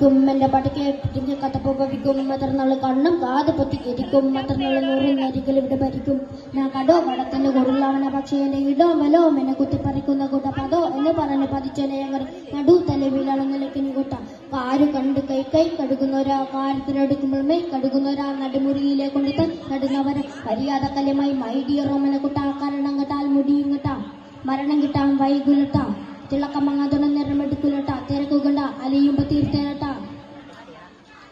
പവിക്കും എന്റെ പാട്ട് കേട്ടിട്ട് കഥപ്പോ പവിക്കും മറ്റന്നാൾ കണ്ണും കാത് പൊത്തി കിരിക്കും മറ്റന്നാൾ നൂറിനരികിൽ ഇവിടെ ഭരിക്കും ഞാൻ കടോ കടത്തിന്റെ കുറുള്ളവന പക്ഷേ എന്റെ ഇടോ വലോ എന്നെ കുത്തിപ്പറിക്കുന്ന കൂട്ട പതോ എന്ന് പറഞ്ഞ് പതിച്ചനെ ഞങ്ങൾ നടു തലവിലളന്നിലേക്കിനി കൂട്ട കാര് കണ്ട് കൈ കൈ കടുകുന്നവരാ കാര്യത്തിലെടുക്കുമ്പോൾ മെയ് കടുകുന്നവരാ നടുമുറിയിലെ കൊണ്ടിട്ട് നടുന്നവരെ മര്യാദ കല്യമായി മൈഡിയറോമനെ കുട്ട കാരണം കെട്ടാൽ മുടിയും കെട്ടാ മരണം കിട്ടാൻ വൈകുലട്ടാ തിളക്കമങ്ങാതൊന്നും നിറമെടുക്കുലട്ടാ തിരക്കുകണ്ട അലിയുമ്പോ തീർത്തേനട്ടാ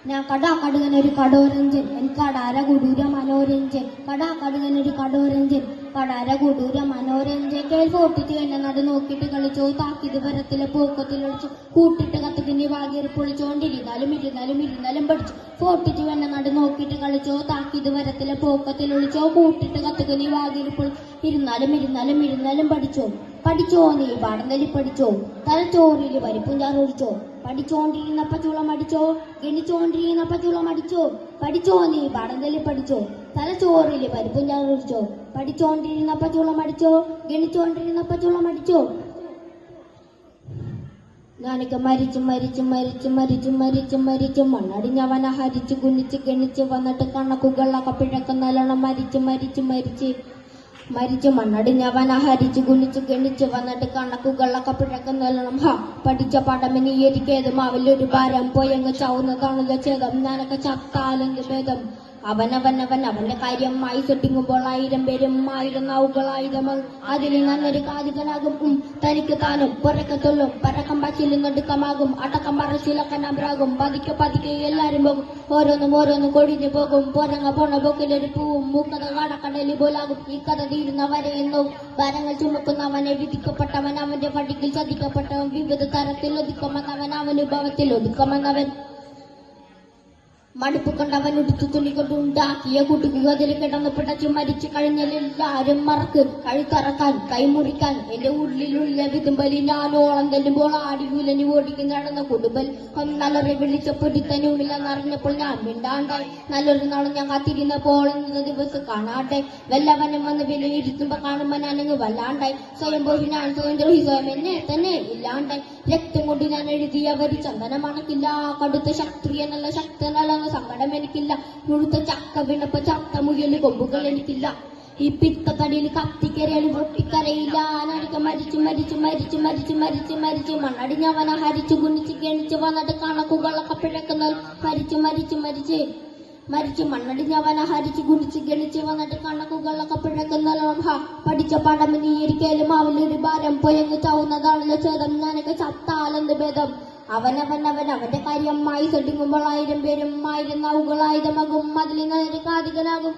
ഞാൻ കടാ കടുകനൊരു കടോരഞ്ചൻ എനിക്കടാര കുടൂര മനോരഞ്ജൻ കടാ കടുകനൊരു കടോരഞ്ചൻ കടാര കുടൂര മനോരഞ്ജൻ കേൾപ്പൊട്ടിട്ട് എന്നെ നടു നോക്കിയിട്ട് കളിച്ചോ താക്കിത് വരത്തിലെ പൂക്കത്തിലൊളിച്ചു കൂട്ടിട്ട് കത്തിക്കിന്റെ വാകേറി പൊളിച്ചോണ്ടിരുന്നാലും ഇരുന്നാലും പഠിച്ചു പൊട്ടിട്ട് എന്നെ നടു നോക്കിയിട്ട് കളിച്ചോ താക്കിത് വരത്തിലെ പൂക്കത്തിലൊളിച്ചോ കൂട്ടിട്ട് കത്തിക്കിന്റെ വാകേറി പൊളി ഇരുന്നാലും പഠിച്ചോ നീ പാടന്തലി പഠിച്ചോ തലച്ചോറില് പരിപ്പും ചാറൊഴിച്ചോ പഠിച്ചോണ്ടിരുന്നപ്പ ചുളം അടിച്ചോ ഗണിച്ചോണ്ടിരുന്നപ്പ ചുളം അടിച്ചോ പഠിച്ചോ നീ പാടന്തലി പഠിച്ചോ തലച്ചോറില് പരിപ്പും ചാറൊഴിച്ചോ പഠിച്ചോണ്ടിരുന്നപ്പ ചുളം അടിച്ചോ ഗണിച്ചോണ്ടിരുന്നപ്പ ചുളം അടിച്ചോ ഞാനൊക്കെ മരിച്ചു മണ്ണടിഞ്ഞവന ഹരിച്ചു കുനിച്ച് ഗണിച്ച് വന്നിട്ട് കണക്കുകളൊക്കെ പിഴക്ക നല്ലോണം മരിച്ചു മണ്ണടിഞ്ഞവന ഹരിച്ചു കുനിച്ച് ഗണിച്ച് വന്നിട്ട് കണക്കുകളൊക്കെ പിഴക്കുന്നല്ലോണം പഠിച്ച പടമിനി എനിക്കേത് മാവിലൊരു ഭാരം പോയങ്ങ് ചാവുന്നതാണല്ലോ ഛേദം ഞാനൊക്കെ ചത്താലെന്ത് ഭേദം അവന്റെ കാര്യമായി സെട്ടിങ്ങുമ്പോൾ 1000 പേരും 1000 നാവുകളായുധമാകും അതിൽ നല്ലൊരു കാതികനാകും തനിക്ക് താനും പുറക്കത്തുള്ളും പരക്കം പച്ചിലും നടുക്കമാകും അടക്കം പറച്ചിലക്കനാകും പതിക്കെ എല്ലാരും പോകും ഓരോന്നും കൊഴിഞ്ഞു പോകും പോണ പോക്കിലൊരു പൂവും മൂക്കത കാടക്കടലി പോലാകും ഈ കഥ തീരുന്നവരെ എന്നും ഭാരങ്ങൾ ചുമക്കുന്നവനെ വിധിക്കപ്പെട്ടവൻ അവന്റെ പടിക്കിൽ ചതിക്കപ്പെട്ടവൻ വിവിധ തരത്തിൽ ഒതുക്കമെന്നവൻ അവനുഭവത്തിൽ ഒതുക്കമെന്നവൻ മടുപ്പ് കൊണ്ടവൻ ഉടുത്തു തുണി കൊണ്ടുണ്ടാക്കിയ കുട്ടിക്ക് അതിൽ കിടന്ന് പിടച്ചു മരിച്ചു കഴിഞ്ഞാൽ എല്ലാരും മറക്ക് കഴുത്തറക്കാൻ കൈമുറിക്കാൻ എന്റെ ഉള്ളിലുള്ള വിതുമ്പലി ഞാനോളം തെല്ലുമ്പോൾ ആടികൂലനി ഓടിക്ക് നടന്ന കുടുംബൽ നല്ലൊരു വിളിച്ചപ്പൊടി തന്നെ ഉള്ളിലെന്നറിഞ്ഞപ്പോൾ ഞാൻ മിണ്ടാണ്ടായി നല്ലൊരു നാളും ഞാൻ കാത്തിരുന്നപ്പോൾ ഇന്നത്തെ ദിവസം കാണാട്ടെ വല്ലവനും വന്ന് വില ഇരിക്കുമ്പോ കാണുമ്പോ ഞാനങ്ങ് വല്ലാണ്ടായി സ്വയം പോയി ഞാൻ സ്വയം ദ്രോഹി സ്വയം എന്നെ തന്നെ ഇല്ലാണ്ടായി രക്തം കൊണ്ട് ഞാൻ എഴുതിയവര് ചന്ദനം മണക്കില്ല കടുത്ത ശക്തിയെന്നല്ല ശക്തനല്ല സങ്കടം എനിക്കില്ല മുഴുത്ത ചക്ക വീണപ്പോ ചത്ത മുയല് കൊമ്പുകൾ എനിക്കില്ല ഈ പിത്തക്കടിയിൽ കത്തിക്കരയിൽ പൊട്ടിക്കരയില്ല ഞാനൊക്കെ മരിച്ചു മണ്ണടിഞ്ഞവന ഹരിച്ചു കുനിച്ച് ഗണിച്ച് വന്നിട്ട് കണക്കുകളൊക്കെ പിഴക്കുന്ന മരിച്ചു മണ്ണടിഞ്ഞവന ഹരിച്ചു കുനിച്ച് ഗണിച്ച് വന്നിട്ട് കണക്കുകളൊക്കെ പിഴക്കുന്നല്ലോ പഠിച്ച പടം നീ ഇരിക്കലും അവലൊരു ഭാരം പോയങ്ങ് ചാവുന്നതാണല്ലോ ഛേദം ഞാനൊക്കെ ചത്താലെന്ത് ഭേദം അവന്റെ കാര്യമായി സെട്ടിങ്ങുമ്പോൾ 1000 പേരും 1000 നാവുകളായുധമാകും അതിൽ നല്ലൊരു കാതികനാകും